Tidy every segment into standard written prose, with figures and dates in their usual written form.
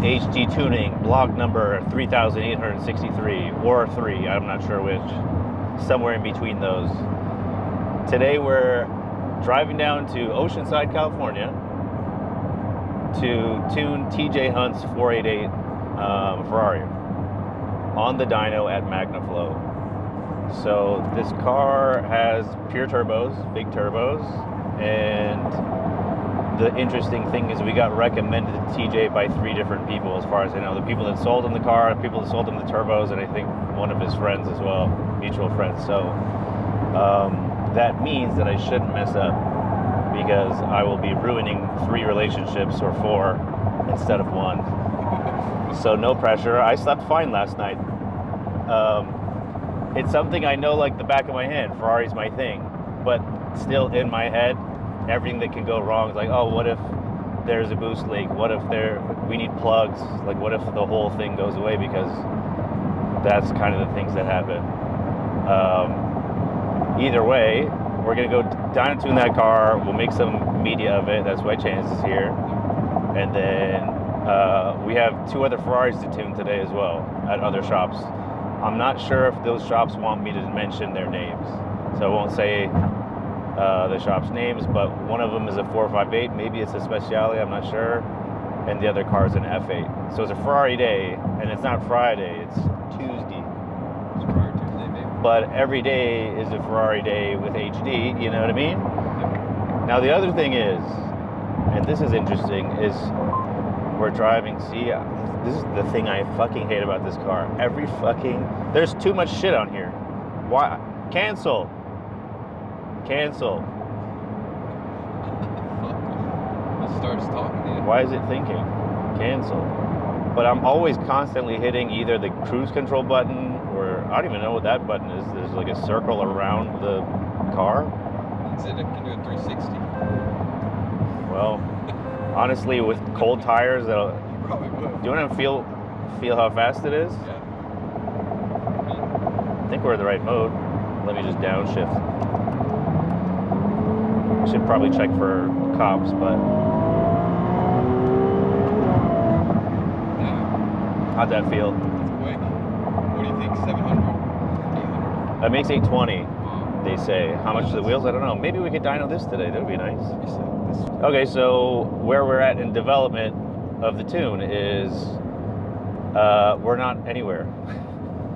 HD Tuning, blog number 3863 or 3, I'm not sure which, somewhere in between those. Today we're driving down to Oceanside, California to tune TJ Hunt's 488 Ferrari on the dyno at MagnaFlow. So this car has pure turbos, big turbos, and the interesting thing is we got recommended to TJ by 3 different people, as far as I know. The people that sold him the car, the people that sold him the turbos, and I think one of his friends as well, mutual friends. So that means that I shouldn't mess up, because I will be ruining 3 relationships or 4 instead of 1. So no pressure. I slept fine last night. It's something I know like the back of my hand. Ferrari's my thing, but still in my head, everything that can go wrong is like, oh, what if there's a boost leak? What if we need plugs? Like, what if the whole thing goes away? Because that's kind of the things that happen. Either way, we're gonna go dyno tune that car. We'll make some media of it. That's why Chance is here. And then we have 2 other Ferraris to tune today as well at other shops. I'm not sure if those shops want me to mention their names, so I won't say the shop's names, but one of them is a 458, maybe it's a Speciale, I'm not sure, and the other car is an F8. So it's a Ferrari day, and it's not Friday, it's Tuesday. It's Ferrari Tuesday, baby. But every day is a Ferrari day with HD, you know what I mean? Now the other thing is, and this is interesting, is we're driving, see, this is the thing I fucking hate about this car. There's too much shit on here. Why? Cancel. It starts talking to you. Why is it thinking? Cancel. But I'm always constantly hitting either the cruise control button, or I don't even know what that button is. There's like a circle around the car. It can do a 360. Well, honestly, with cold tires, that'll. You probably would. Do you want to feel how fast it is? Yeah. I think we're in the right mode. Let me just downshift. Should probably check for cops, but Yeah. how'd that feel? That's quick. What do you think? 700? 800? That makes 820, Wow. they say. How much are the wheels? I don't know. Maybe we could dyno this today. That would be nice. You said this. Okay, so where we're at in development of the tune is we're not anywhere.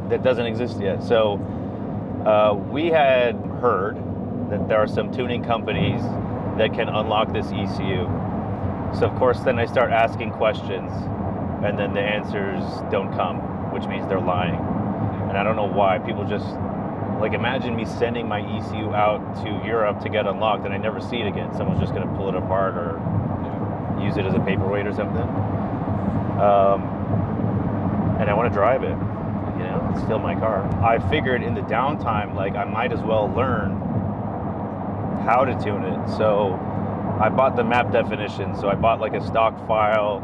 That doesn't exist yet. So we had heard that there are some tuning companies that can unlock this ECU. So of course then I start asking questions, and then the answers don't come, which means they're lying. And I don't know why. People just, like, imagine me sending my ECU out to Europe to get unlocked and I never see it again. Someone's just gonna pull it apart or use it as a paperweight or something. And I wanna drive it, you know, it's still my car. I figured in the downtime, like, I might as well learn how to tune it. So I bought the map definition. So I bought like a stock file,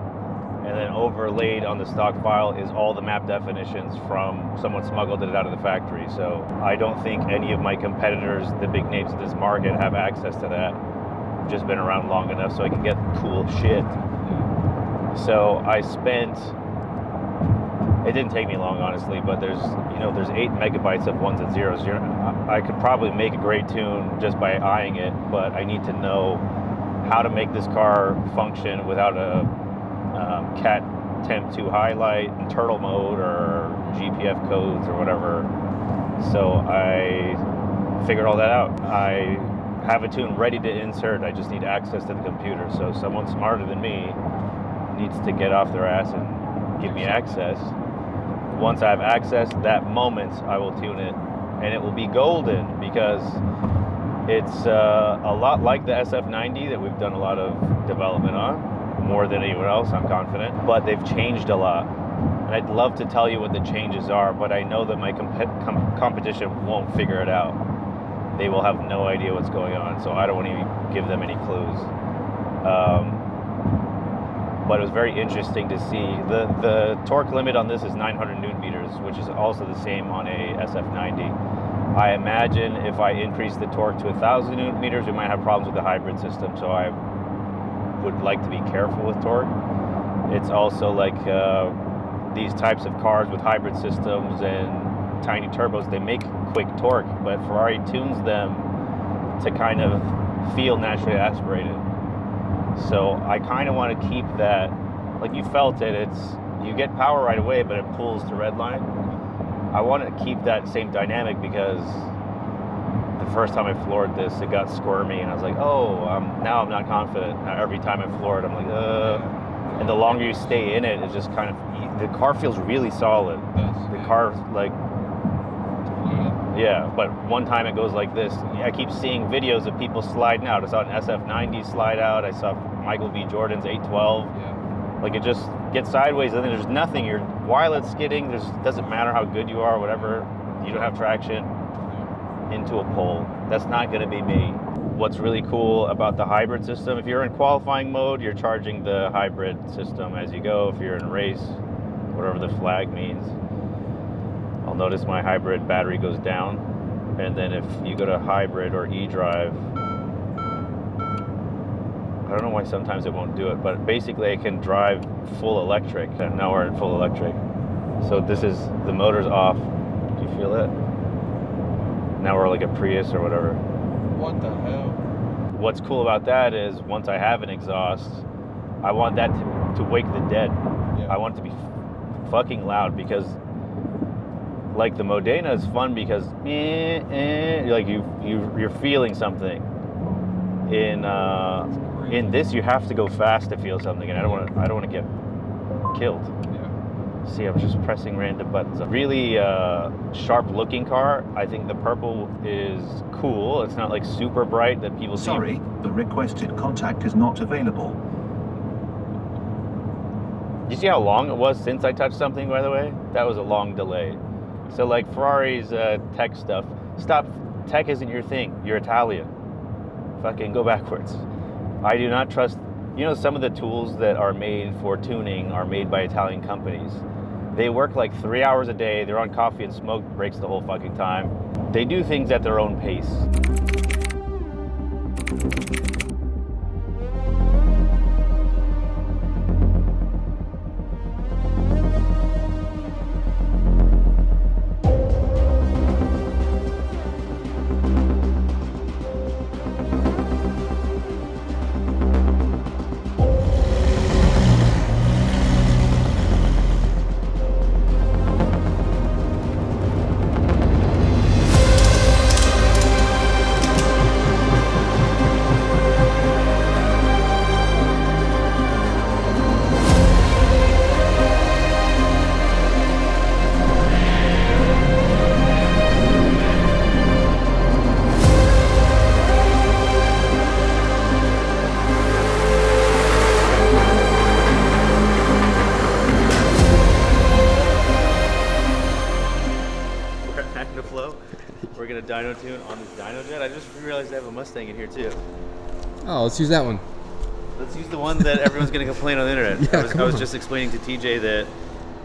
and then overlaid on the stock file is all the map definitions from someone smuggled it out of the factory. So I don't think any of my competitors, the big names of this market, have access to that. I've just been around long enough so I can get cool shit. So I spent, it didn't take me long, honestly, but there's 8 megabytes of ones and zeros. I could probably make a great tune just by eyeing it, but I need to know how to make this car function without a cat temp 2 highlight, turtle mode, or GPF codes or whatever. So I figured all that out. I have a tune ready to insert. I just need access to the computer. So someone smarter than me needs to get off their ass and give me access. Once I have access, that moment I will tune it, and it will be golden, because it's a lot like the SF90 that we've done a lot of development on, more than anyone else, I'm confident, but they've changed a lot. And I'd love to tell you what the changes are, but I know that my competition won't figure it out. They will have no idea what's going on, so I don't want to give them any clues. But it was very interesting to see. The torque limit on this is 900 Newton meters, which is also the same on a SF90. I imagine if I increase the torque to 1,000 Newton meters, we might have problems with the hybrid system, so I would like to be careful with torque. It's also like these types of cars with hybrid systems and tiny turbos, they make quick torque, but Ferrari tunes them to kind of feel naturally aspirated. So I kind of want to keep that, like you felt it, you get power right away, but it pulls to redline. I want to keep that same dynamic because the first time I floored this, it got squirmy, and I was like, oh, now I'm not confident. Now every time I floor it, I'm like, and the longer you stay in it, it just kind of, the car feels really solid. The car, like, yeah, but one time it goes like this. I keep seeing videos of people sliding out. I saw an SF90 slide out. I saw Michael B. Jordan's 812. Yeah. Like it just gets sideways, and then there's nothing. While it's skidding, doesn't matter how good you are, whatever. You don't have traction into a pole. That's not going to be me. What's really cool about the hybrid system, if you're in qualifying mode, you're charging the hybrid system as you go. If you're in race, whatever the flag means, I'll notice my hybrid battery goes down. And then if you go to hybrid or e-drive, I don't know why sometimes it won't do it, but basically I can drive full electric. And now we're in full electric. So the motor's off. Do you feel it? Now we're like a Prius or whatever. What the hell? What's cool about that is once I have an exhaust, I want that to wake the dead. Yeah. I want it to be fucking loud because like the Modena is fun because like you're feeling something. In this you have to go fast to feel something, and I don't want to get killed. Yeah. See, I'm just pressing random buttons. A really sharp looking car. I think the purple is cool. It's not like super bright that people see. Sorry, the requested contact is not available. You see how long it was since I touched something, by the way? That was a long delay. So like Ferrari's tech stuff, stop, tech isn't your thing. You're Italian. Fucking go backwards. I do not trust, some of the tools that are made for tuning are made by Italian companies. They work like 3 hours a day. They're on coffee and smoke breaks the whole fucking time. They do things at their own pace. We're gonna dyno tune on this dyno jet. I just realized I have a Mustang in here too. Oh, let's use that one. Let's use the one that everyone's gonna complain on the internet. Yeah, I was just explaining to TJ that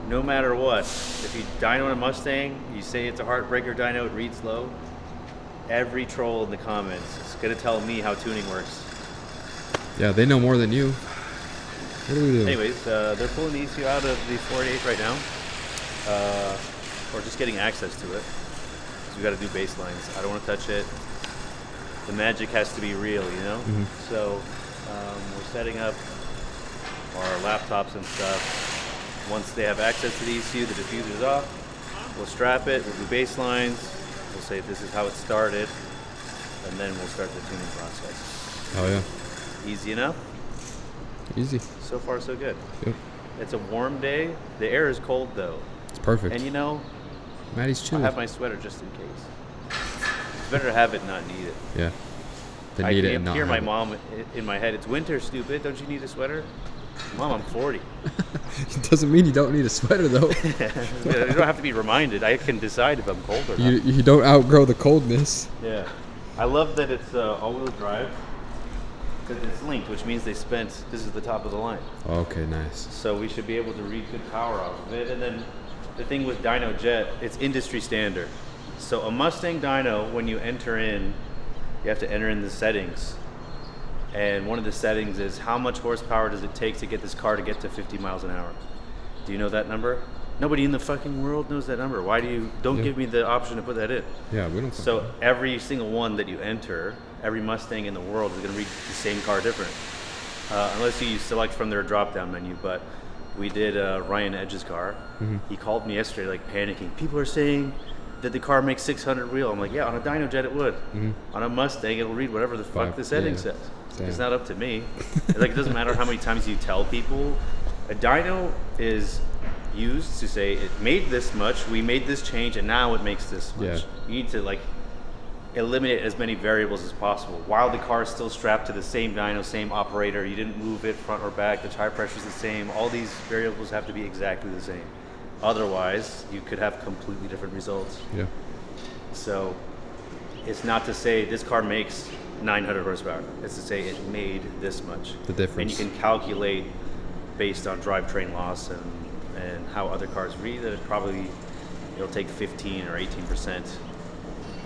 no matter what, if you dyno on a Mustang, you say it's a heartbreaker dyno, it reads low. Every troll in the comments is gonna tell me how tuning works. Yeah, they know more than you. What do we do? Anyways, they're pulling the ECU out of the 48 right now, or just getting access to it. We got to do baselines. I don't want to touch it. The magic has to be real, Mm-hmm. So we're setting up our laptops and stuff. Once they have access to the ECU, the diffuser's off. We'll strap it. We'll do baselines. We'll say this is how it started, and then we'll start the tuning process. Oh yeah. Easy enough. Easy. So far, so good. Yep. It's a warm day. The air is cold though, It's perfect. and Maddie's I chilly. have my sweater just in case. It's better to have it, not need it. Yeah. They I need it can and not hear my have it. mom in my head. It's winter, stupid. Don't you need a sweater? Mom, I'm 40. It doesn't mean you don't need a sweater though. You don't have to be reminded. I can decide if I'm cold or not. You don't outgrow the coldness. Yeah. I love that it's all-wheel drive because it's linked, which means this is the top of the line. Okay, nice. So we should be able to read good power off of it. And then the thing with Dyno Jet, it's industry standard. So a Mustang dyno, when you enter in, you have to enter in the settings. And one of the settings is how much horsepower does it take to get this car to get to 50 miles an hour? Do you know that number? Nobody in the fucking world knows that number. Why do you don't give me the option to put that in? Yeah, we don't. So every single one that you enter, every Mustang in the world is going to read the same car different, unless you select from their drop-down menu. But we did Ryan Edge's car. He called me yesterday, like panicking. People are saying that the car makes 600 wheel. I'm like, yeah, on a Dyno Jet it would. On a Mustang, it'll read whatever the fuck the setting says. It's not up to me. Like, it doesn't matter how many times you tell people. A dyno is used to say it made this much, we made this change, and now it makes this much. You need to like eliminate as many variables as possible while the car is still strapped to the same dyno, same operator. You didn't move it front or back. The tire pressure is the same. All these variables have to be exactly the same. Otherwise, you could have completely different results. Yeah. So it's not to say this car makes 900 horsepower. It's to say it made this much. The difference. And you can calculate based on drivetrain loss and how other cars read that it'll take 15 or 18%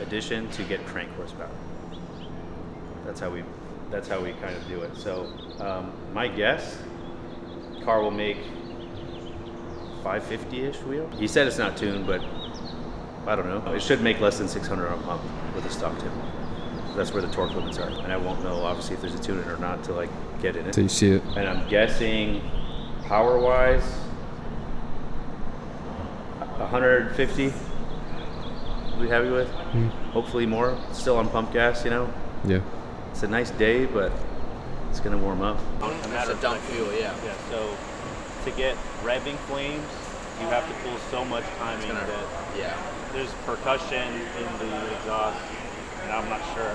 addition to get crank horsepower. That's how we kind of do it. So my guess, car will make 550-ish wheel. He said it's not tuned, but I don't know. It should make less than 600 on pump with a stock tip. That's where the torque limits are, and I won't know obviously if there's a tune in or not to like get in it. So you see it. And I'm guessing power-wise, 150. We'll be happy with. Hopefully more. Still on pump gas, you know. Yeah. It's a nice day, but it's gonna warm up. That's a dump fuel, yeah. Yeah. So to get revving flames, you have to pull so much timing that there's percussion in the exhaust, and I'm not sure.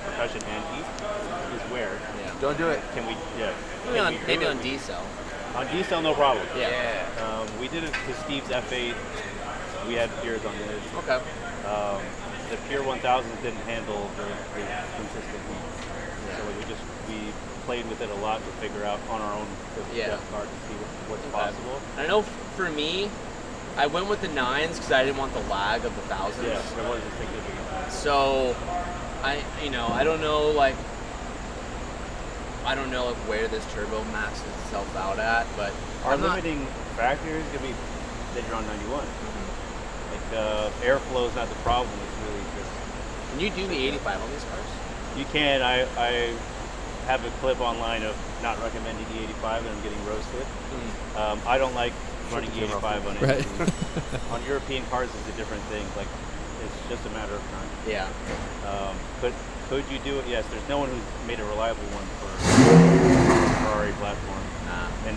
Percussion and heat is where. Yeah. Don't do it. Can we? Yeah. Maybe on D-cell. On D-cell, no problem. Yeah. We did it to Steve's F8. We had Piers on his. Okay. The Pure 1000 didn't handle the consistent heat. So we played with it a lot to figure out on our own car to see what's possible. I know for me, I went with the 9s because I didn't want the lag of the 1000s. Yeah, there was a significant. So I don't know like where this turbo maxes itself out at, but our limiting factor is gonna be that you're on 91. Like airflow is not the problem. It's really just. Can you do the 85 on these cars? You can. I have a clip online of not recommending the 85 and I'm getting roasted. I don't like running 85 on it. Right. On European cars is a different thing. Like it's just a matter of time. Yeah. Could you do it? Yes. There's no one who's made a reliable one for the Ferrari platform. And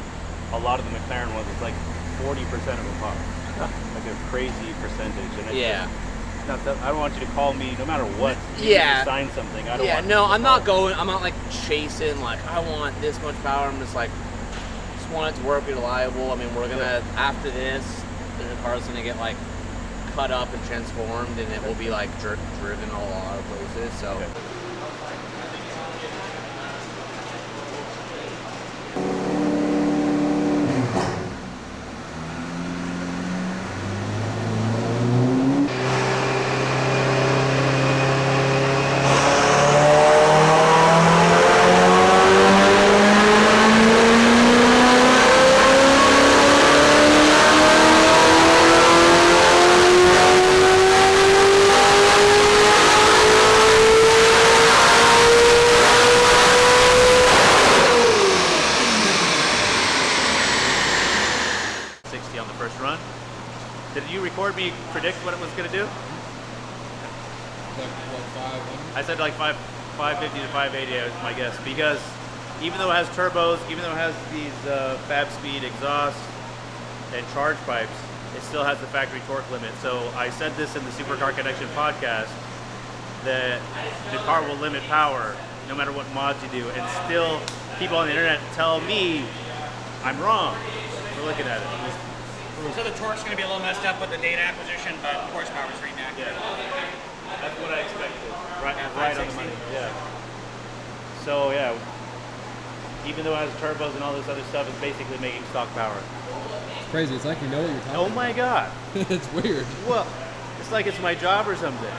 a lot of the McLaren ones, it's like 40% of them pop. Like a crazy percentage. And it's not that, I don't want you to call me no matter what. You sign something. I don't want I'm not like chasing like I want this much power. I'm just like want it to work, be reliable. I mean, we're gonna after this, the car's gonna get like cut up and transformed, and it will be like driven a lot of places. So. Okay. Predict what it was going to do? I said like 550 to 580 is my guess, because even though it has turbos, even though it has these fab speed exhausts and charge pipes, it still has the factory torque limit. So I said this in the Supercar Connection podcast that the car will limit power no matter what mods you do, and still people on the internet tell me I'm wrong. We're looking at it. So the torque's going to be a little messed up with the data acquisition, but horsepower's right back. Yeah, that's what I expected. Right on the money. Yeah. So yeah, even though it has turbos and all this other stuff, it's basically making stock power. It's crazy. It's like you know what you're talking about. Oh my god. It's weird. Well, it's like it's my job or something.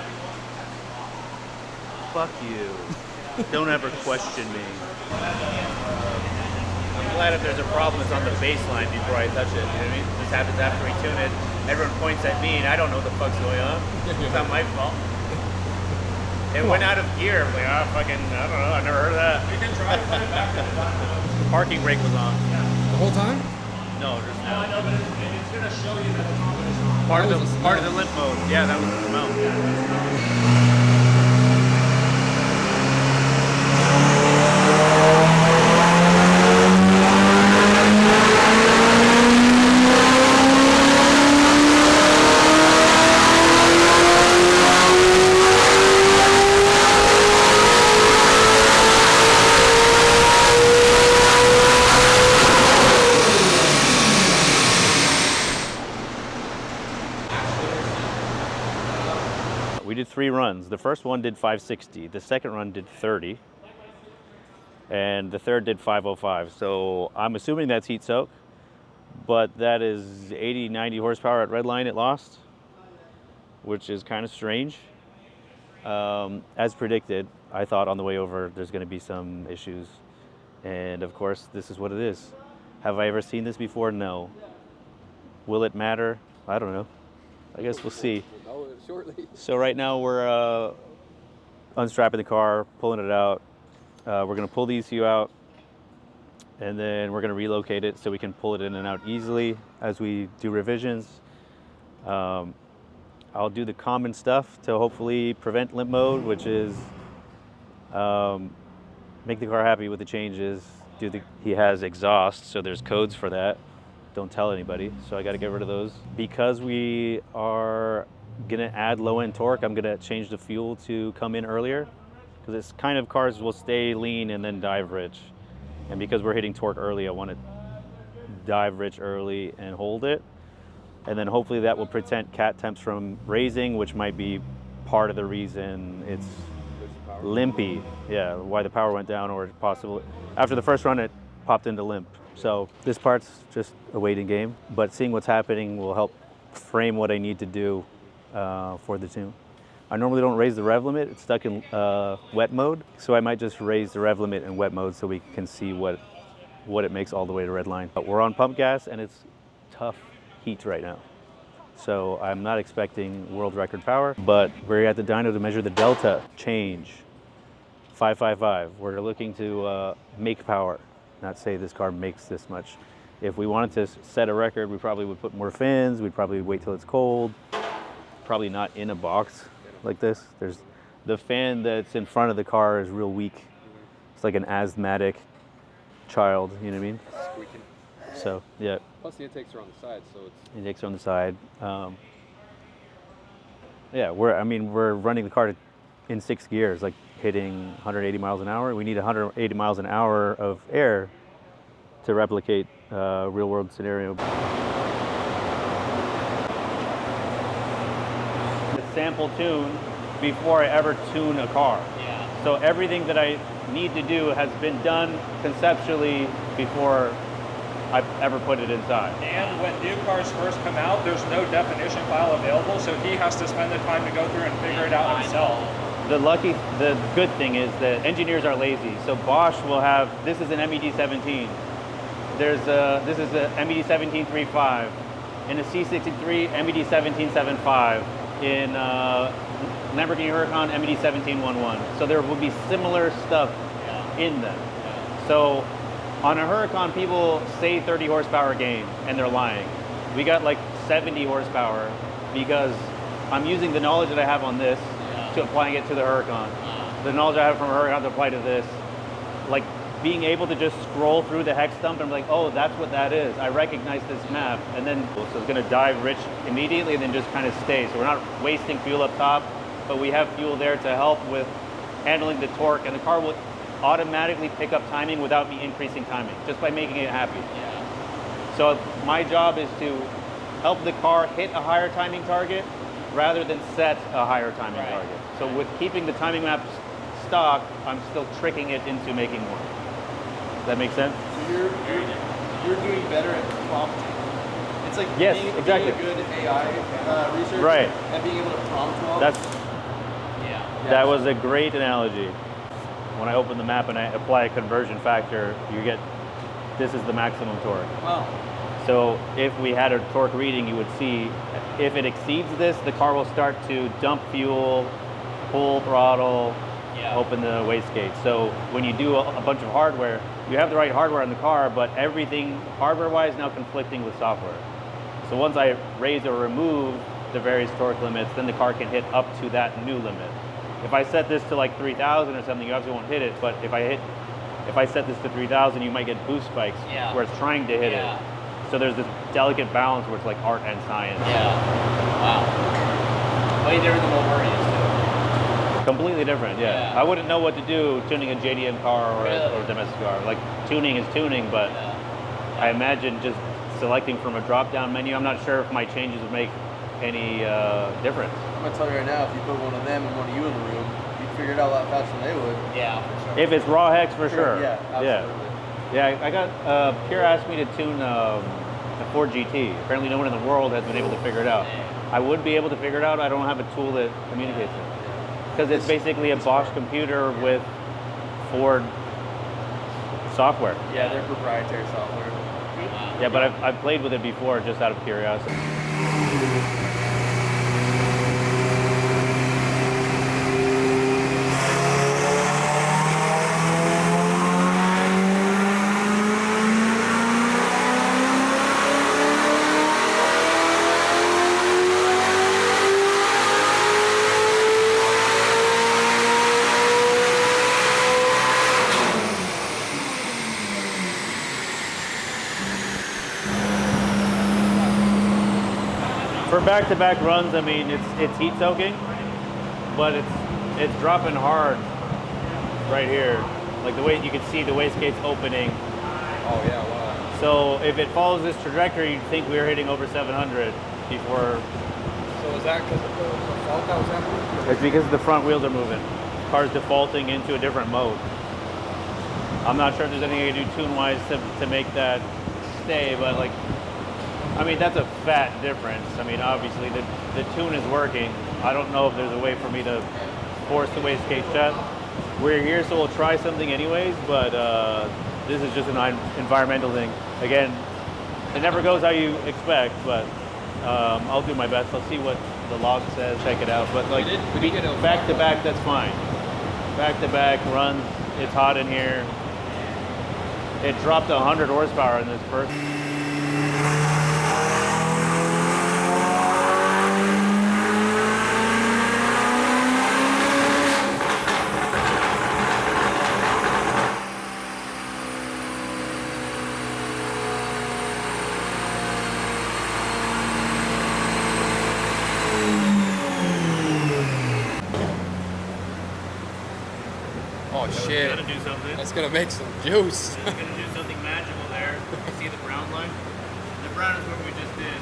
Fuck you. Don't ever question me. I'm glad if there's a problem, it's on the baseline before I touch it. You know what I mean? This happens after we tune it. Everyone points at me, and I don't know what the fuck's going on. It's not my fault. It went out of gear. I'm like, I don't know. I never heard of that. You can try to put it back to the top. The parking brake was on. The whole time? No, just No, I know, but it's going to show you that the top is on. part of the limp mode. Yeah, that was the mount. We did 3 runs. The first one did 560. The second run did 30. And the third did 505. So I'm assuming that's heat soak, but that is 80, 90 horsepower at redline it lost, which is kind of strange. As predicted, I thought on the way over there's going to be some issues. And of course, this is what it is. Have I ever seen this before? No. Will it matter? I don't know. I guess we'll see. We'll know it shortly. So right now we're unstrapping the car, pulling it out. We're going to pull the ECU out, and then we're going to relocate it so we can pull it in and out easily as we do revisions. I'll do the common stuff to hopefully prevent limp mode, which is make the car happy with the changes. He has exhaust, so there's codes for that. Don't tell anybody, so I got to get rid of those. Because we are gonna add low-end torque, I'm gonna change the fuel to come in earlier, because it's kind of cars will stay lean and then dive rich. And because we're hitting torque early, I want to dive rich early and hold it. And then hopefully that will prevent cat temps from raising, which might be part of the reason it's limpy. Yeah, why the power went down, or possibly after the first run it popped into limp. So this part's just a waiting game, but seeing what's happening will help frame what I need to do for the tune. I normally don't raise the rev limit. It's stuck in wet mode, so I might just raise the rev limit in wet mode so we can see what it makes all the way to redline. But we're on pump gas and it's tough heat right now. So I'm not expecting world record power, but we're at the dyno to measure the delta change. 555. We're looking to make power, not say this car makes this much. If we wanted to set a record, we probably would put more fins. We'd probably wait till it's cold. Probably not in a box like this. There's the fan that's in front of the car is real weak. It's like an asthmatic child, you know what I mean? Squeaking. So, yeah. Plus the intakes are on the side, so it's... Intakes are on the side. Yeah, we're running the car in 6 gears, like hitting 180 miles an hour. We need 180 miles an hour of air to replicate a real world scenario. The sample tune before I ever tune a car. Yeah. So everything that I need to do has been done conceptually before I've ever put it inside. And when new cars first come out, there's no definition file available, so he has to spend the time to go through and figure it out himself. The good thing is that engineers are lazy. So Bosch will have, this is an MED17. This is a MED17 3.5. In a C63, MED17 7.5. In Lamborghini Huracan, MED17 1.1. So there will be similar stuff in them. So on a Huracan, people say 30 horsepower gain, and they're lying. We got like 70 horsepower because I'm using the knowledge that I have on this to applying it to the Huracan. The knowledge I have from a Huracan to apply to this. Like being able to just scroll through the hex dump and I'm like, oh, that's what that is. I recognize this map. And then, so it's gonna dive rich immediately and then just kind of stay. So we're not wasting fuel up top, but we have fuel there to help with handling the torque, and the car will automatically pick up timing without me increasing timing, just by making it happy. Yeah. So my job is to help the car hit a higher timing target rather than set a higher timing target. So with keeping the timing map stock, I'm still tricking it into making more. Does that make sense? So you're doing better at prompting. It's like yes, being exactly. a good AI researcher, right, and being able to prompt well. That was a great analogy. when I open the map and I apply a conversion factor, you get, this is the maximum torque. Wow. So if we had a torque reading, you would see if it exceeds this, the car will start to dump fuel, pull throttle, open the wastegate. So when you do a bunch of hardware, you have the right hardware in the car, but everything hardware-wise now conflicting with software. So once I raise or remove the various torque limits, then the car can hit up to that new limit. If I set this to like 3,000 or something, you obviously won't hit it, but if I set this to 3,000, you might get boost spikes where it's trying to hit it. So there's this delicate balance where it's like art and science. Yeah. Wow. Way different than what we're used to. Completely different, yeah. I wouldn't know what to do tuning a JDM car or a domestic car. Like, tuning is tuning, but I imagine just selecting from a drop-down menu, I'm not sure if my changes would make any difference. I'm gonna tell you right now, if you put one of them and one of you in the room, you'd figure it out a lot faster than they would. Yeah, for sure. If it's raw hex, for sure. Yeah, absolutely. Yeah, I got, Pierre asked me to tune a Ford GT. Apparently no one in the world has been able to figure it out. I would be able to figure it out, I don't have a tool that communicates it. Because it's basically a Bosch computer with Ford software. Yeah, they're proprietary software. Yeah, but I've played with it before just out of curiosity. For back-to-back runs, I mean, it's heat soaking, but it's dropping hard right here. Like the way you can see the wastegate's opening. Oh yeah, wow. So if it follows this trajectory, you'd think we were hitting over 700 before. So is that because of the fault that was happening? It's because the front wheels are moving. Car's defaulting into a different mode. I'm not sure if there's anything I can do tune-wise to make that stay, but like, I mean, that's a fat difference. I mean, obviously the tune is working. I don't know if there's a way for me to force the wastegate shut. We're here, so we'll try something anyways, but this is just an environmental thing. Again, it never goes how you expect, but I'll do my best. I'll see what the log says, check it out. But like, back to back, that's fine. Back to back runs, it's hot in here. It dropped 100 horsepower in this first. Oh shit. Gotta do something. That's gonna make some juice. It's gonna do something magical there. You see the brown line? The brown is what we just did.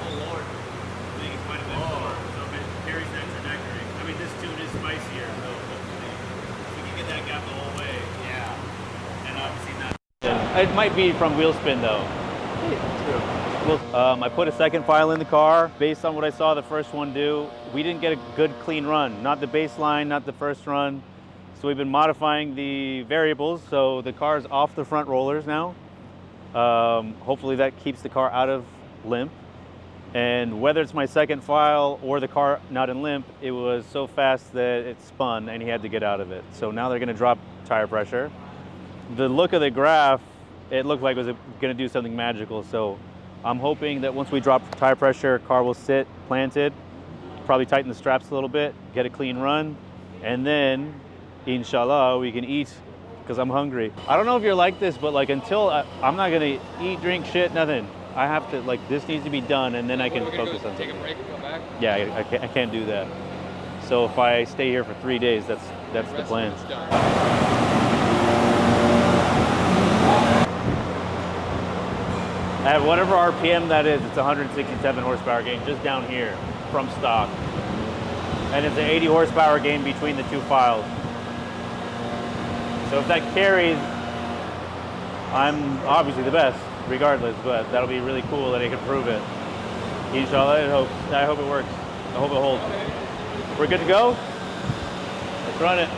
Oh Lord. I think it's quite a bit more. So if it carries that trajectory. I mean, this tune is spicier, so hopefully we can get that gap the whole way. Yeah. And obviously not. It might be from wheel spin though. I put a second file in the car based on what I saw the first one do. We didn't get a good clean run, not the baseline, not the first run. So we've been modifying the variables. So the car's off the front rollers now. Hopefully that keeps the car out of limp. And whether it's my second file or the car not in limp, it was so fast that it spun and he had to get out of it. So now they're gonna drop tire pressure. The look of the graph, it looked like it was gonna do something magical. So I'm hoping that once we drop tire pressure, car will sit planted, probably tighten the straps a little bit, get a clean run, and then, inshallah, we can eat, because I'm hungry. I don't know if you're like this, but like until I'm not gonna eat, drink, shit, nothing. I have to, like, this needs to be done, and then I can focus on Take a something. break and come back. Yeah, I can't do that. So if I stay here for 3 days, that's the plan. It's done. At whatever RPM that is, it's 167 horsepower gain just down here from stock. And it's an 80 horsepower gain between the two files. So if that carries, I'm obviously the best regardless, but that'll be really cool that I can prove it. Inshallah, I hope it works. I hope it holds. We're good to go? Let's run it.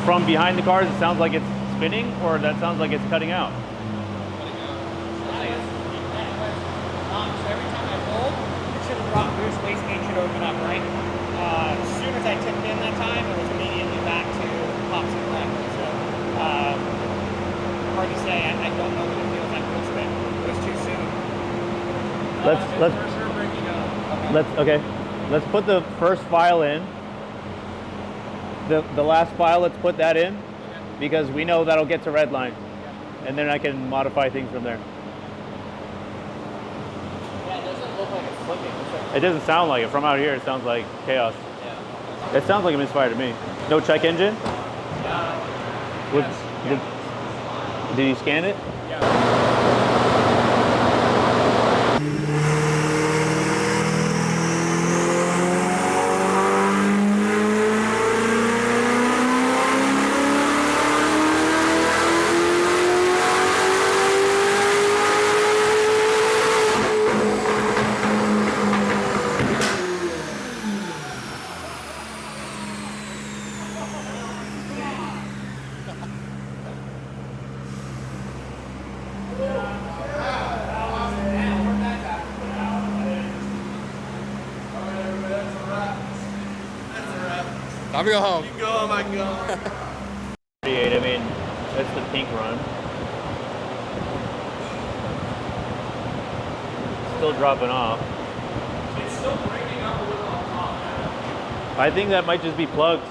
from behind the cars, it sounds like it's spinning, or that sounds like it's cutting out? So every time I pull, it should have brought boost, wastegate should open up, right? As soon as I tipped in that time, it was immediately back to pops and crack. So hard to say. I don't know what it feels like post spin. It was too soon. For sure breaking up. Let's put the first file in. The last file, let's put that in, because we know that'll get to redline, and then I can modify things from there. Yeah, it doesn't look like it's flipping. It doesn't sound like it. From out here, it sounds like chaos. Yeah. It sounds like a misfire to me. No check engine? Did you scan it? Time to go home. Keep going, my God. I mean, that's the pink run. Still dropping off. It's still breaking up a little on top. I think that might just be plugs.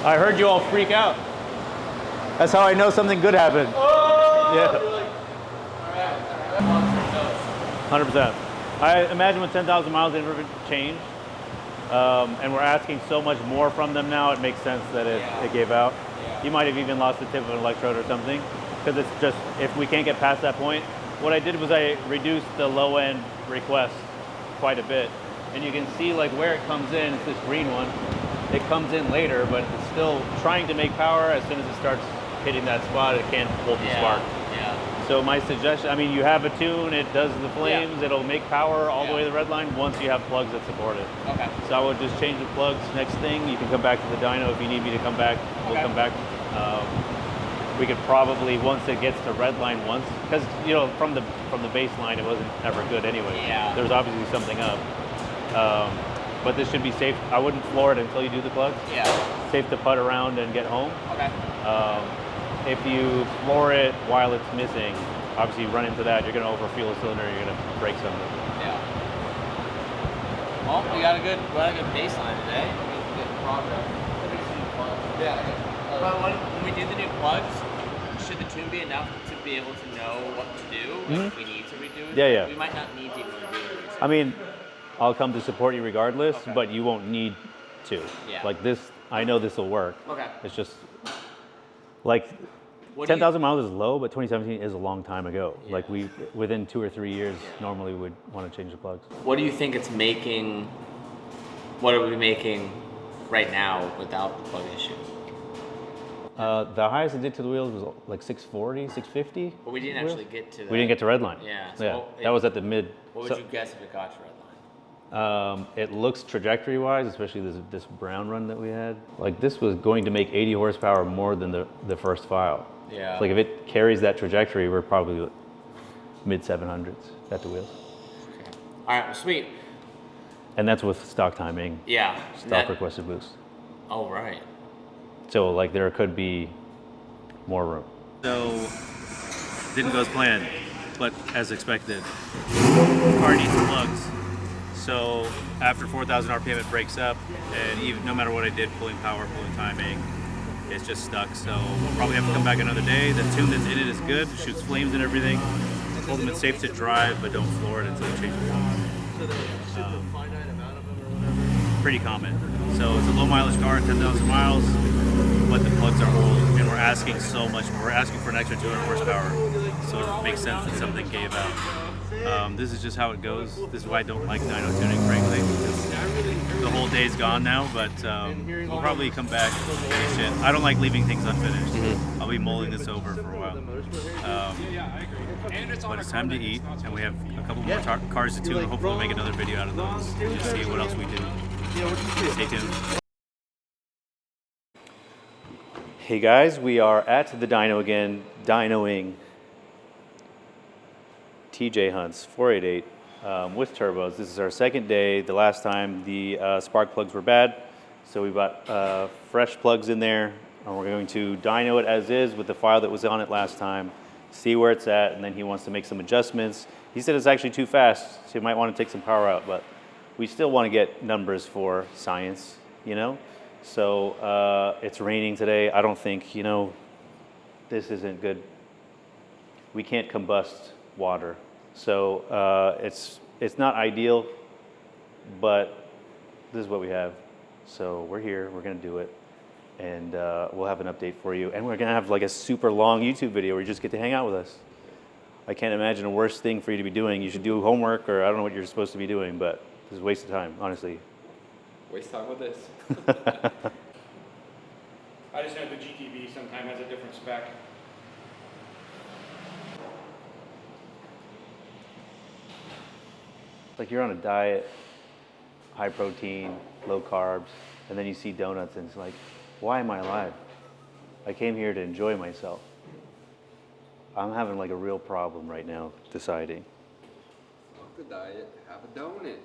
I heard you all freak out. That's how I know something good happened. Oh! Yeah. You're like, all right. 100%. I imagine with 10,000 miles, they never changed. And we're asking so much more from them now, it makes sense that it gave out. You might have even lost the tip of an electrode or something, because it's just, if we can't get past that point, what I did was I reduced the low end request quite a bit. And you can see like where it comes in, it's this green one. It comes in later, but it's still trying to make power. As soon as it starts hitting that spot, it can't hold the spark. So my suggestion, I mean, you have a tune, it does the flames, it'll make power all the way to the red line once you have plugs that support it. Okay. So I would just change the plugs. Next thing, you can come back to the dyno if you need me to come back. We'll come back. We could probably, once it gets to red line once, because you know from the baseline it wasn't ever good anyway. Yeah. There's obviously something up. But this should be safe. I wouldn't floor it until you do the plugs. Yeah. Safe to putt around and get home. Okay. If you floor it while it's missing, obviously you run into that, you're going to overfuel a cylinder, you're going to break something. Yeah. Well, we got a good baseline today. Good progress. Yeah. But when we do the new plugs, should the tune be enough to be able to know what to do? Like if we need to redo it? Yeah. We might not need to redo it. I mean, I'll come to support you regardless, but you won't need to. Yeah. Like this, I know this will work. Okay. It's just, like, 10,000 miles is low, but 2017 is a long time ago. Yeah. Like we, within 2 or 3 years, normally would want to change the plugs. What do you think it's making? What are we making right now without the plug issue? The highest it did to the wheels was like 640, 650. But we didn't actually get to that. We didn't get to redline. Yeah. So that was at the mid. What would you guess if it got to redline? It looks trajectory-wise, especially this brown run that we had. Like this was going to make 80 horsepower more than the first file. Yeah. Like if it carries that trajectory, we're probably mid 700s at the wheels. Okay. All right. Well, sweet. And that's with stock timing. Yeah. Stock requested boost. Oh right. So like there could be more room. So didn't go as planned, but as expected. Car needs plugs. So after 4,000 RPM, it breaks up, and even no matter what I did, pulling power, pulling timing, it's just stuck. So we'll probably have to come back another day. The tune that's in it is good, shoots flames and everything. Told them it's safe to drive, but don't floor it until you change the plugs. So there's just a finite amount of them or whatever. Pretty common. So it's a low mileage car, 10,000 miles, but the plugs are old, and we're asking so much more. We're asking for an extra 200 horsepower, so it makes sense that something gave out. This is just how it goes. This is why I don't like dyno tuning, frankly, because the whole day's gone now, but we'll probably come back and finish it. I don't like leaving things unfinished. I'll be mulling this over for a while. But it's time to eat, and we have a couple more cars to tune. Hopefully we'll make another video out of those and just see what else we do. Stay tuned. Hey guys, we are at the dyno again, dynoing TJ Hunts 488 with turbos. This is our second day. The last time the spark plugs were bad, so we bought fresh plugs in there, and we're going to dyno it as is with the file that was on it last time, see where it's at, and then he wants to make some adjustments. He said it's actually too fast, so he might want to take some power out, but we still want to get numbers for science, you know? So it's raining today. I don't think, you know, this isn't good. We can't combust water. So it's not ideal, but this is what we have. So we're here, we're gonna do it, and we'll have an update for you. And we're gonna have like a super long YouTube video where you just get to hang out with us. I can't imagine a worse thing for you to be doing. You should do homework, or I don't know what you're supposed to be doing, but this is a waste of time, honestly. Waste time with this. I just know the GTV sometimes has a different spec. Like you're on a diet, high protein, low carbs, and then you see donuts and it's like, why am I alive? I came here to enjoy myself. I'm having like a real problem right now deciding. Fuck the diet, have a donut.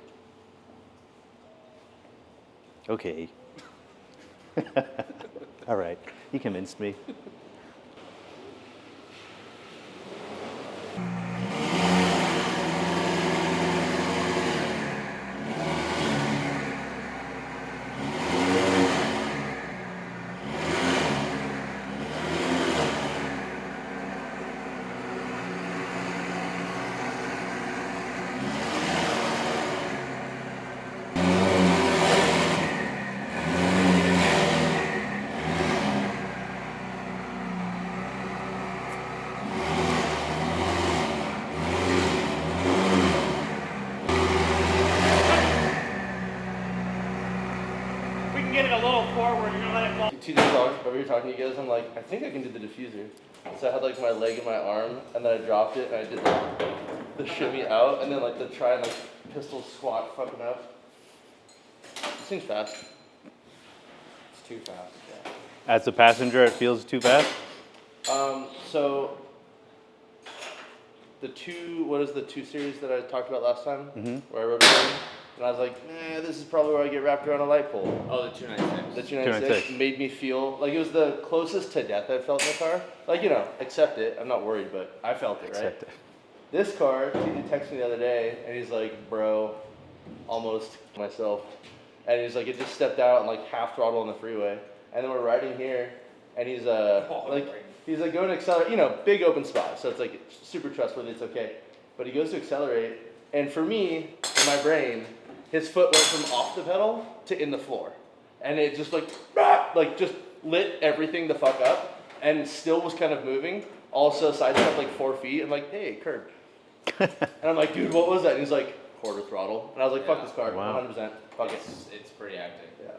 Okay. All right, you convinced me. If we can get it a little forward, you're gonna let it fall. 2 days ago, while we were talking to you guys, I'm like, I think I can do the diffuser. So I had like my leg and my arm, and then I dropped it, and I did like the shimmy out, and then like the try and like pistol squat fucking up. It seems fast. It's too fast. Yeah. As a passenger, it feels too fast? So the what is the 2 series that I talked about last time? Where I wrote it down? And I was like, this is probably where I get wrapped around a light pole. Oh, the 296. The 296 made me feel like it was the closest to death I've felt in a car. Like, you know, accept it. I'm not worried, but I felt it, right? Accept it. This car, TJ texted me the other day, and he's like, bro, almost myself. And he's like, it just stepped out and like half throttle on the freeway. And then we're riding here, and he's he's like going to accelerate, you know, big open spot. So it's like super trustworthy, it's okay. But he goes to accelerate, and for me, in my brain, his foot went from off the pedal to in the floor. And it just like just lit everything the fuck up, and still was kind of moving. Also sidestepped like 4 feet, and like, hey, curb. And I'm like, dude, what was that? And he's like, quarter throttle. And I was like, fuck this car, Wow. 100%. Fuck it. It's pretty active. Yeah.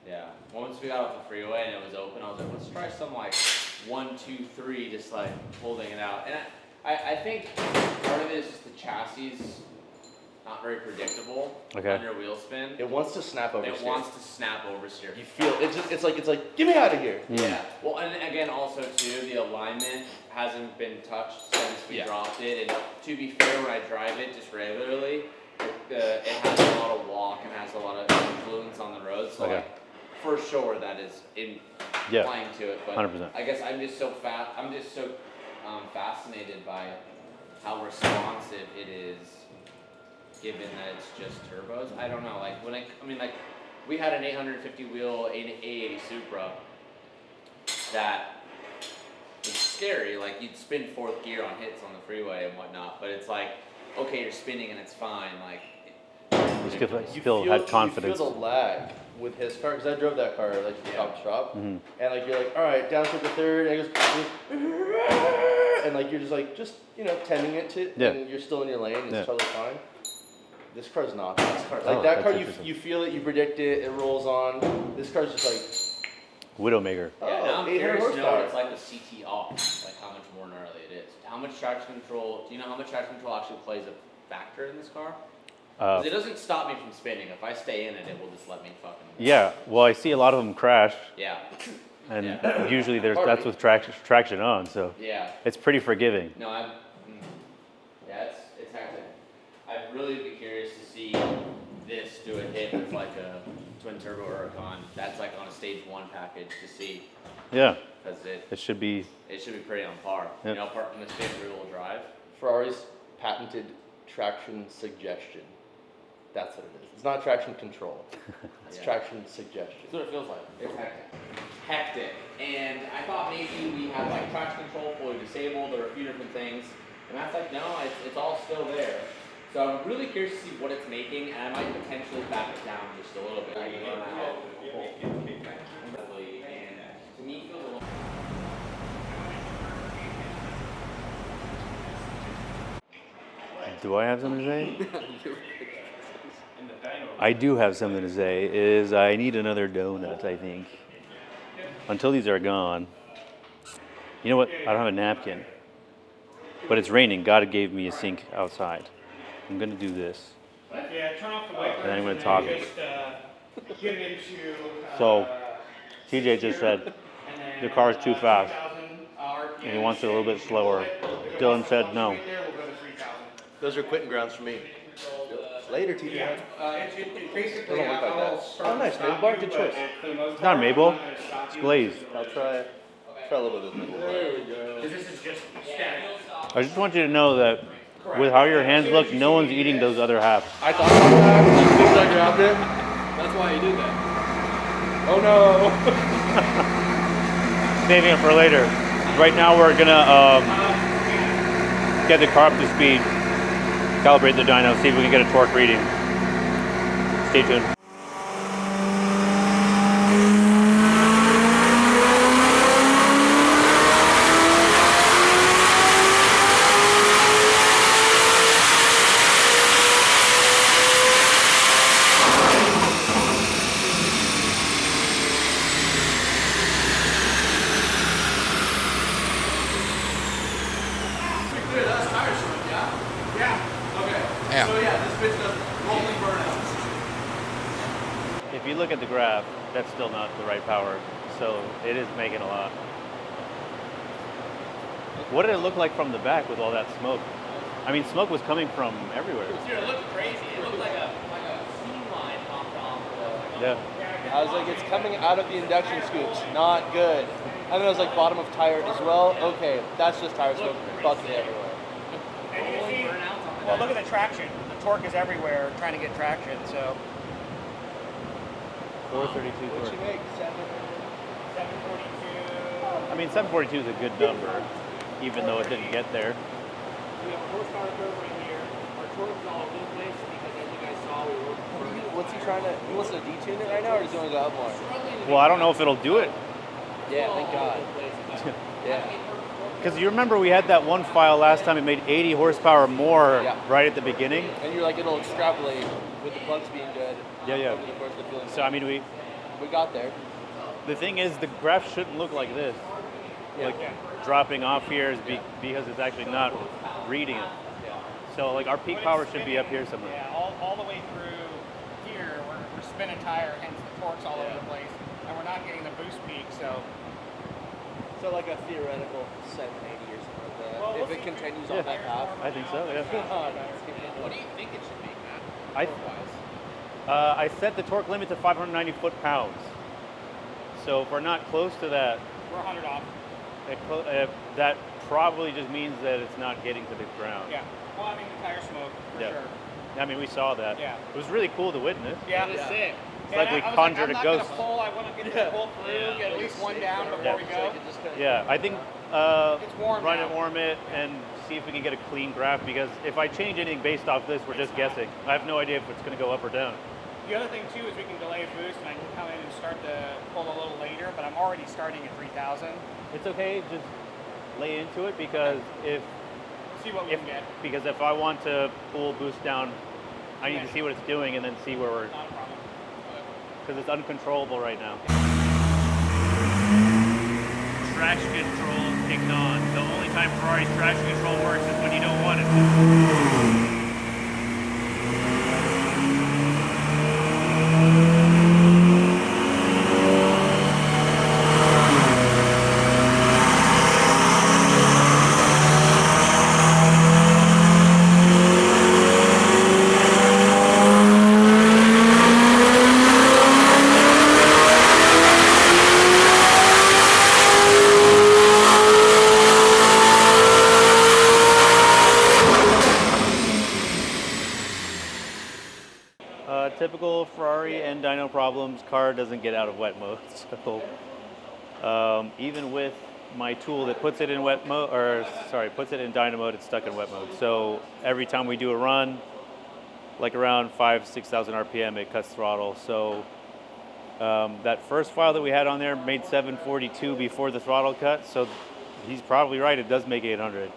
Yeah. Once we got off the freeway and it was open, I was like, let's try some like 1, 2, 3, just like holding it out. And I think part of it is just the chassis not very predictable under wheel spin. It wants to snap over. It wants to snap oversteer. You feel it. It's like get me out of here. Yeah. Well, and again, also too, the alignment hasn't been touched since we dropped it. And to be fair, when I drive it just regularly, it has a lot of walk and has a lot of influence on the road. So like, for sure, that is playing to it. But 100%. I guess I'm just so fascinated by how responsive it is, given that it's just turbos. I don't know. Like like we had an 850 wheel A80 Supra that was scary. Like you'd spin 4th gear on hits on the freeway and whatnot, but it's like, okay, you're spinning and it's fine. Like You still had confidence. You feel the lag with his car, because I drove that car like from top to shop, and like you're like, all right, downshift to 3rd, and it goes, and like you're just you know tending it to, and you're still in your lane, it's totally fine. This car's not. This car, like that car, you feel it, you predict it, it rolls on. This car's just like Widowmaker. Yeah, now I'm 800 curious to know horsepower. what it's like with CT off, like how much more gnarly it is. How much traction control, do you know how much traction control actually plays a factor in this car? 'Cause it doesn't stop me from spinning. If I stay in it, it will just let me fucking... Yeah, well, I see a lot of them crash. Yeah. and usually that's with traction on, so Yeah. it's pretty forgiving. No, yeah, it's hectic. I'd really be curious to see this do a hit with like a twin turbo Huracan. That's like on a stage 1 package to see. Yeah, Because it should be. it should be pretty on par. Yep. You know, apart from this big rear-wheel drive. Ferrari's patented traction suggestion. That's what it is. It's not traction control. It's Yeah. traction suggestion. That's what it feels like. It's hectic. And I thought maybe we had like traction control fully disabled or a few different things. And that's like, no, it's all still there. So I'm really curious to see what it's making, and I might potentially back it down just a little bit. And to me, it feels a little. Do I have something to say? I do have something to say. Is I need another donut, I think. Until these are gone. You know what? I don't have a napkin. But it's raining. God gave me a sink outside. I'm gonna do this. Yeah, turn off the wipers. And then I'm gonna talk. Just get into. So, TJ just said the car's too fast. And he wants it a little bit slower. Dillon said no. Those are quitting grounds for me. Later, TJ. It basically Doesn't look like that. Oh, nice. Maple bar, good choice. It's not maple. It's glazed. I'll try a little bit of this maple bar. This is just static. I just want you to know that with how your hands look, no one's eating those other halves. I thought about that as soon as I grabbed it. That's why you did that. Oh no! Saving it for later. Right now we're gonna get the car up to speed, calibrate the dyno, see if we can get a torque reading. Stay tuned. If you look at the graph, that's still not the right power, so it is making a lot. What did it look like from the back with all that smoke? I mean, smoke was coming from everywhere. Dude, it looked crazy. It looked like a steam line popped off. Yeah. I was like, it's coming out of the induction scoops. Not good. And then I was like, bottom of tire as well. Okay, that's just tire smoke bucket everywhere. And you see, well, look at the traction. The torque is everywhere trying to get traction, so. 432 What'd you torque. make? 742. I mean, 742 is a good number, even though it didn't get there. We have a horsepower curve right here. Our torque is all over the place because as you guys saw, we were What's he trying to? He wants to detune it right now, or does he want to go up more? Well, I don't know if it'll do it. Yeah, thank God. Yeah. Because you remember we had that one file last time, it made 80 horsepower more Yeah. right at the beginning. And you're like, it'll extrapolate with the plugs being good. Yeah, yeah. Over the course of the fueling. So, I mean, we got there. the thing is, the graph shouldn't look like this. Yeah. Like, dropping off here is because it's actually not reading it. So, like, our peak power should be up here somewhere. Yeah, all the way through here, we're spinning tire, hence the torque's all over the place, and we're not getting the boost peak, so. So like a theoretical 780 or something like that. Well, If it continues on that path. I think so, yeah. What do you think it should be, Matt? I- Torque-wise? I set the torque limit to 590 foot-pounds. So if we're not close to that, We're 100 off. that probably just means that it's not getting to the ground. Yeah. Well, I mean, the tire smoke, for Yeah. sure. I mean, we saw that. Yeah. It was really cool to witness. Yeah. That is sick. It's like we conjured a ghost. I want to get the pull through, get at least one down before we go. Yeah, I think It's warm run now. it, warm it, and see if we can get a clean graph, because if I change anything based off this, we're just guessing. I have no idea if it's going to go up or down. The other thing too is we can delay a boost and I can come in and start the pull a little later, but I'm already starting at 3,000. It's okay, just lay into it, because if See what we can get. if I want to pull boost down, I need to see what it's doing and then see where we're, Not a problem. because it's uncontrollable right now. Traction control is kicked on. The only time Ferrari's traction control works is when you don't want it. dyno problems. Car doesn't get out of wet mode. So even with my tool that puts it in wet mode, puts it in dyno mode, it's stuck in wet mode. So every time we do a run, like around 6,000 RPM, it cuts throttle. So that first file that we had on there made 742 before the throttle cut. So he's probably right, it does make 800,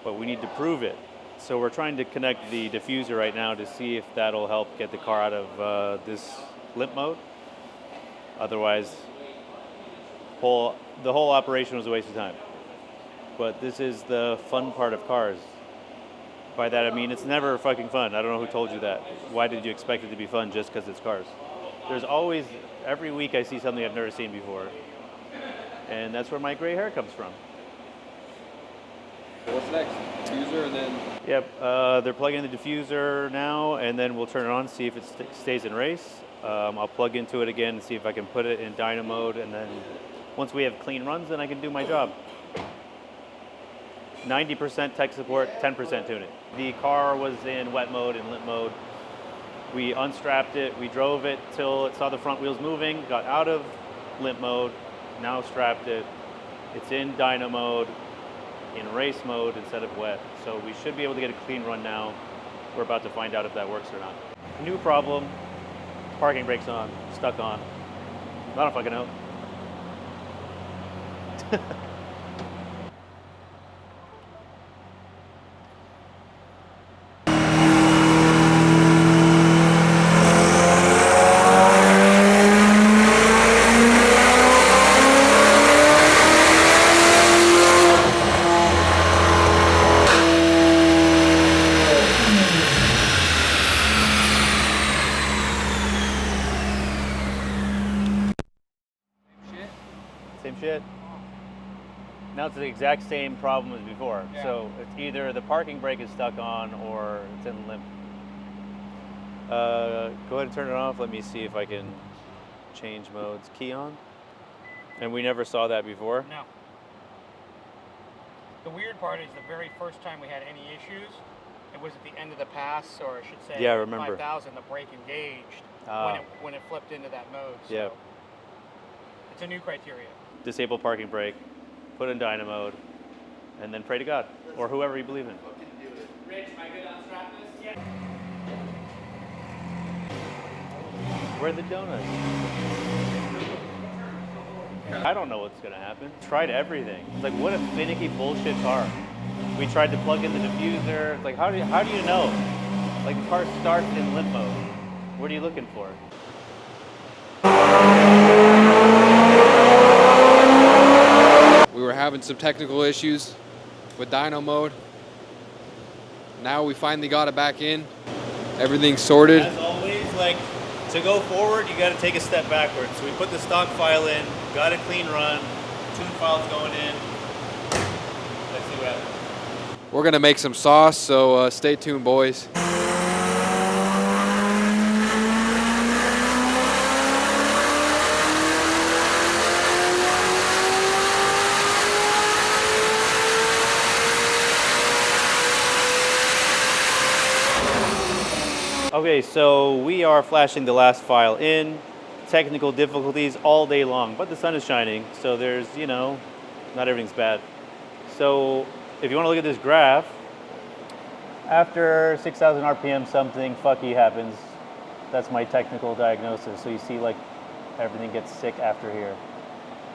but we need to prove it. So we're trying to connect the diffuser right now to see if that'll help get the car out of this limp mode. Otherwise, the whole operation was a waste of time. But this is the fun part of cars. By that I mean it's never fucking fun. I don't know who told you that. Why did you expect it to be fun just because it's cars? There's always, every week I see something I've never seen before. And that's where my gray hair comes from. What's next? Diffuser and then... Yep, they're plugging in the diffuser now, and then we'll turn it on, see if it stays in race. I'll plug into it again and see if I can put it in dyno mode, and then once we have clean runs, then I can do my job. 90% tech support, 10% tuning. The car was in wet mode and limp mode. We unstrapped it, we drove it till it saw the front wheels moving, got out of limp mode, now strapped it. It's in dyno mode, in race mode instead of wet. So we should be able to get a clean run now. We're about to find out if that works or not. New problem, parking brakes on, stuck on. I don't fucking know. Same shit. Now it's the exact same problem as before. Yeah. So it's either the parking brake is stuck on or it's in limp. Go ahead and turn it off. Let me see if I can change modes. Key on. And we never saw that before. No. The weird part is the very first time we had any issues, it was at the end of the pass, or I should say, Yeah, I remember. 5,000, the brake engaged when it flipped into that mode. So Yeah. it's a new criteria. Disable parking brake, put in dyno mode, and then pray to God or whoever you believe in. Rich, am I good to unstrap this? Yeah. Where are the donuts? I don't know what's gonna happen. Tried everything. It's like, what a finicky bullshit car. We tried to plug in the diffuser. It's like, how do you know? Like, the car starts in limp mode. What are you looking for? We were having some technical issues with dyno mode. Now we finally got it back in. Everything's sorted. As always, like, to go forward, you got to take a step backwards. So we put the stock file in, got a clean run, tune files going in. Let's see what happens. We're gonna make some sauce, so stay tuned, boys. Okay, so we are flashing the last file in. Technical difficulties all day long, but the sun is shining, so there's, not everything's bad. So if you want to look at this graph, after 6,000 RPM, something fucky happens. That's my technical diagnosis. So you see, like, everything gets sick after here.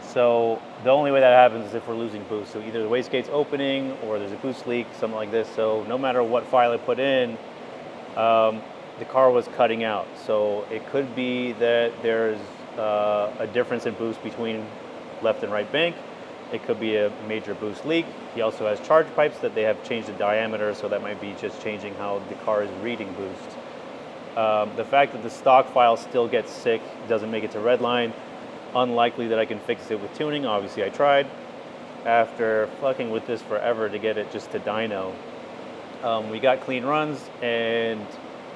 So the only way that happens is if we're losing boost. So either the wastegate's opening or there's a boost leak, something like this. So no matter what file I put in, the car was cutting out. So it could be that there's a difference in boost between left and right bank. It could be a major boost leak. He also has charge pipes that they have changed the diameter, so that might be just changing how the car is reading boost. The fact that the stock file still gets sick, doesn't make it to redline, unlikely that I can fix it with tuning. Obviously I tried. After fucking with this forever to get it just to dyno, we got clean runs, and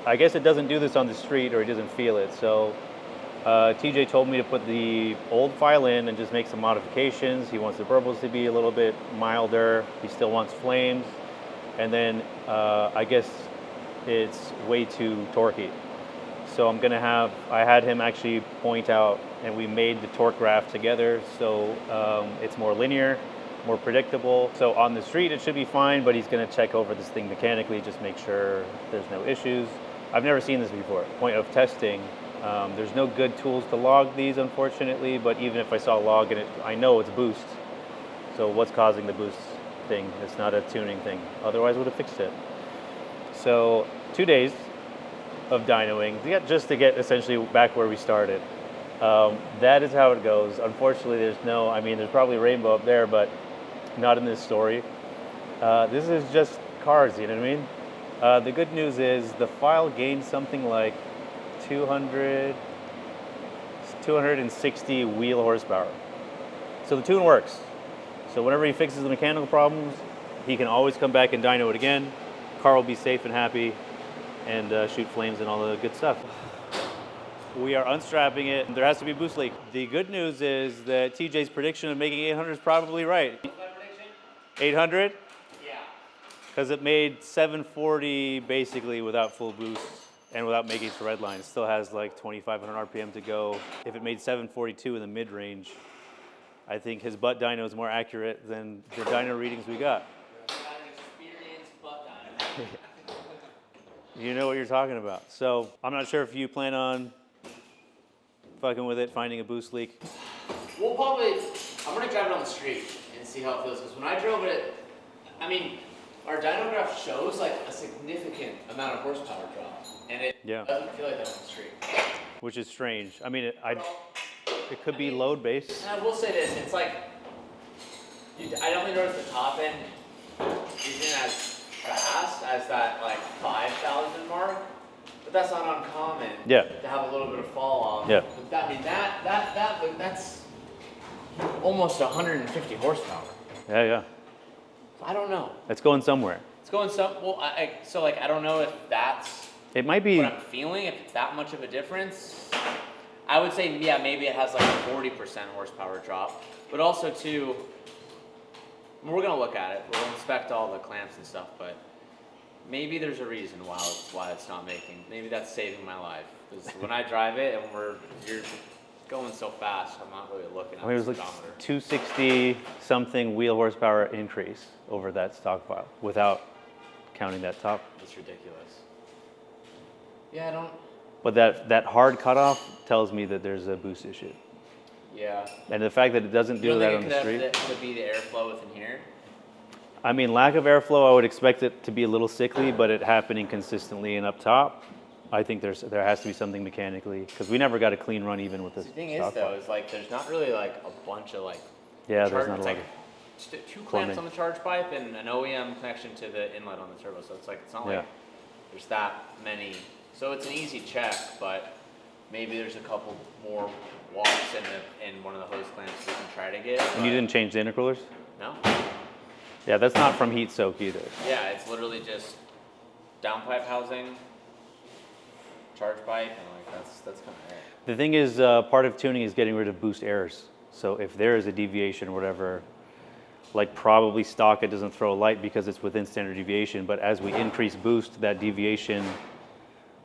I guess it doesn't do this on the street, or it doesn't feel it. So TJ told me to put the old file in and just make some modifications. He wants the burbles to be a little bit milder. He still wants flames. And then I guess it's way too torquey. So I had him actually point out, and we made the torque graph together, so it's more linear, more predictable. So on the street it should be fine, but he's gonna check over this thing mechanically, just make sure there's no issues. I've never seen this before. Point of testing, there's no good tools to log these, unfortunately, but even if I saw a log in it, I know it's boost. So what's causing the boost thing? It's not a tuning thing. Otherwise I would have fixed it. So 2 days of dynoing, just to get essentially back where we started. That is how it goes. Unfortunately, there's probably a rainbow up there, but not in this story. This is just cars, you know what I mean? The good news is the file gained something like 260 wheel horsepower. So the tune works. So whenever he fixes the mechanical problems, he can always come back and dyno it again. Car will be safe and happy and shoot flames and all the good stuff. We are unstrapping it. There has to be a boost leak. The good news is that TJ's prediction of making 800 is probably right. What's my prediction? 800? Yeah. Because it made 740 basically without full boost and without making it to redline. It still has like 2,500 RPM to go. If it made 742 in the mid-range, I think his butt dyno is more accurate than the dyno readings we got. You know what you're talking about. So I'm not sure if you plan on fucking with it, finding a boost leak. I'm gonna drive it on the street and see how it feels. Because when I drove it, I mean, our dyno graph shows like a significant amount of horsepower drop, and it doesn't feel like that on the street. Which is strange. I mean, it could be load based. And I will say this, it's like, I definitely noticed the top end isn't as fast as that like 5,000 mark, but that's not uncommon. Yeah. To have a little bit of fall off. Yeah. But I mean that's almost 150 horsepower. Yeah. I don't know. It's going somewhere. It's going so like I don't know if that's It might be. what I'm feeling. If it's that much of a difference, I would say maybe it has like a 40% horsepower drop, but also too. We're gonna look at it. We'll inspect all the clamps and stuff, but maybe there's a reason why it's not making. Maybe that's saving my life. Because when I drive it and you're going so fast, I'm not really looking at I mean, it was the like speedometer. 260 something wheel horsepower increase over that stock file without counting that top. It's ridiculous. Yeah, I don't. But that hard cutoff tells me that there's a boost issue. Yeah. And the fact that it doesn't do that on the street. It could be the airflow within here. I mean, lack of airflow, I would expect it to be a little sickly, but it happening consistently and up top, I think there has to be something mechanically, because we never got a clean run even with this. The thing is, though, is like there's not really like a bunch of like. Yeah, there's not a lot like of two clamps on the charge pipe and an OEM connection to the inlet on the turbo. So it's not like there's that many. So it's an easy check, but maybe there's a couple more walks in one of the hose clamps we can try to get. And you didn't change the intercoolers? No. Yeah, that's not from heat soak either. Yeah, it's literally just downpipe housing, charge pipe, and like that's kind of it. The thing is, part of tuning is getting rid of boost errors. So if there is a deviation or whatever, like probably stock it doesn't throw a light because it's within standard deviation, but as we increase boost, that deviation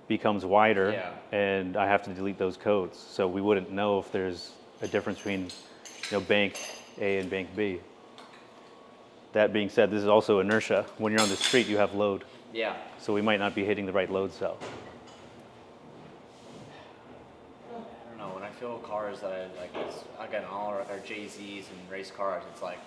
becomes wider, and I have to delete those codes. So we wouldn't know if there's a difference between, bank A and bank B. That being said, this is also inertia. When you're on the street, you have load. Yeah. So we might not be hitting the right load cell. I don't know. When I feel cars that I like, again, all our JZs and race cars, it's like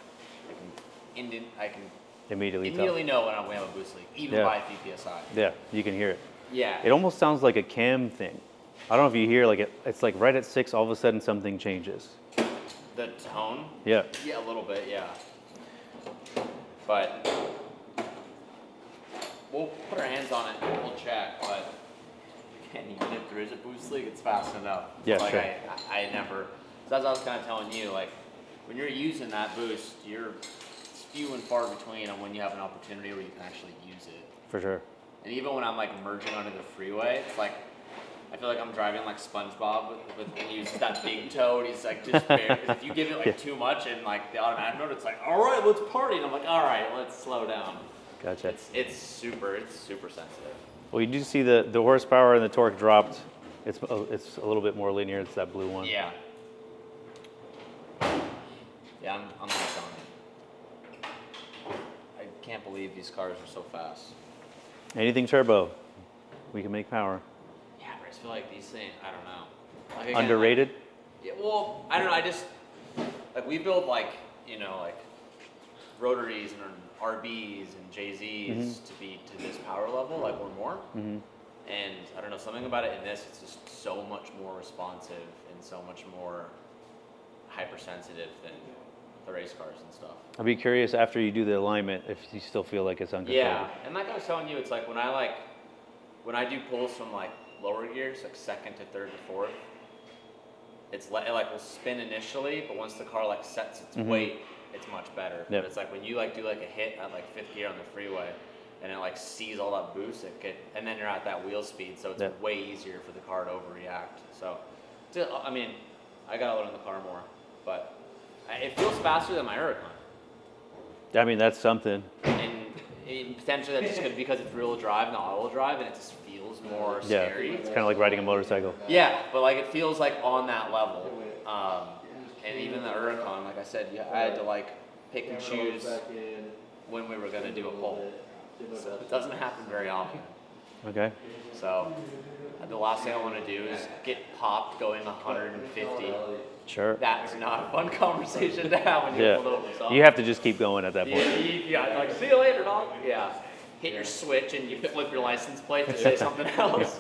I can Immediately know when we have a boost leak, even by PPSI. Yeah, you can hear it. Yeah. It almost sounds like a cam thing. I don't know if you hear, like it's like right at 6, all of a sudden something changes. The tone? Yeah. Yeah, a little bit, yeah. But we'll put our hands on it and we'll check, but again, even if there is a boost leak, it's fast enough. Yeah, like sure. I never, so as I was kind of telling you, like when you're using that boost, it's few and far between on when you have an opportunity where you can actually use it. For sure. And even when I'm like merging onto the freeway, it's like, I feel like I'm driving like SpongeBob when he uses that big toe and he's like just bare. Because if you give it like too much and like the automatic mode, it's like, all right, let's party. And I'm like, all right, let's slow down. Gotcha. It's super sensitive. Well, you do see the horsepower and the torque dropped It's a little bit more linear. It's that blue one. Yeah. Yeah, I'm not on it. I can't believe these cars are so fast. Anything turbo, we can make power. Yeah, but I just feel like these things, I don't know. Like, again, Underrated? Like, yeah, well, I don't know. I just, like, we build, like, you know, like, rotaries and RBs and JZs to be to this power level, like, or more. And I don't know, something about it in this, it's just so much more responsive and so much more hypersensitive than the race cars and stuff. I'd be curious after you do the alignment if you still feel like it's uncontrolled. Yeah, and like I was telling you, it's like when I do pulls from like lower gears, like second to third to fourth, it like will spin initially, but once the car like sets its weight, it's much better. But it's like when you like do like a hit at like fifth gear on the freeway, and it like sees all that boost, and then you're at that wheel speed, so it's way easier for the car to overreact. So, I mean, I gotta learn the car more, but it feels faster than my Huracan. I mean, that's something. And potentially that's just good because it's real drive, not all-wheel drive, and it just feels more scary. It's kind of like riding a motorcycle. Yeah, but like it feels like on that level. And even the Huracan, like I said, I had to like pick and choose when we were gonna do a pull. So it doesn't happen very often. Okay. So the last thing I want to do is get popped going 150. Sure. That's not a fun conversation to have when you're pulled over. So. You have to just keep going at that point. Yeah, like, see you later, dog. Yeah. Hit your switch and you flip your license plate to say something else.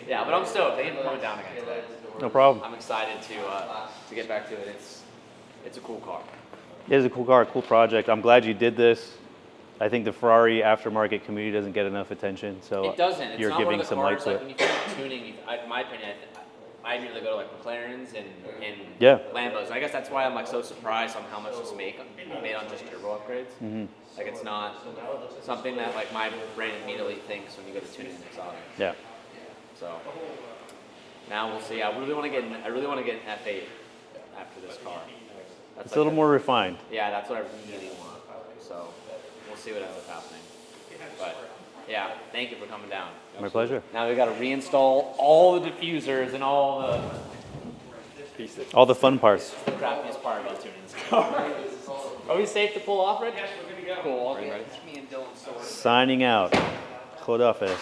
Yeah, but I'm stoked. Thank you for coming down again today. No problem. I'm excited to get back to it. It's a cool car. It is a cool car, a cool project. I'm glad you did this. I think the Ferrari aftermarket community doesn't get enough attention, so it doesn't. It's you're not giving one of the some cars, light to like, it. when you think tuning, in my opinion, I immediately go to like McLarens and Lambos. And I guess that's why I'm like so surprised on how much it's made on just turbo upgrades. Like it's not something that like my brain immediately thinks when you go to tuning an exotic. Yeah. So now we'll see. I really want to get an F8 after this car. That's It's a little more refined. Yeah, that's what I really want. So we'll see what ends up happening. But yeah, thank you for coming down. My pleasure. Now we got to reinstall all the diffusers and all the pieces. All the fun parts. The crappiest part about tuning this car. Are we safe to pull off, Rich? Yes, we're good to go. Cool. Okay. Me and Dylan sorted. Signing out. Khodafis.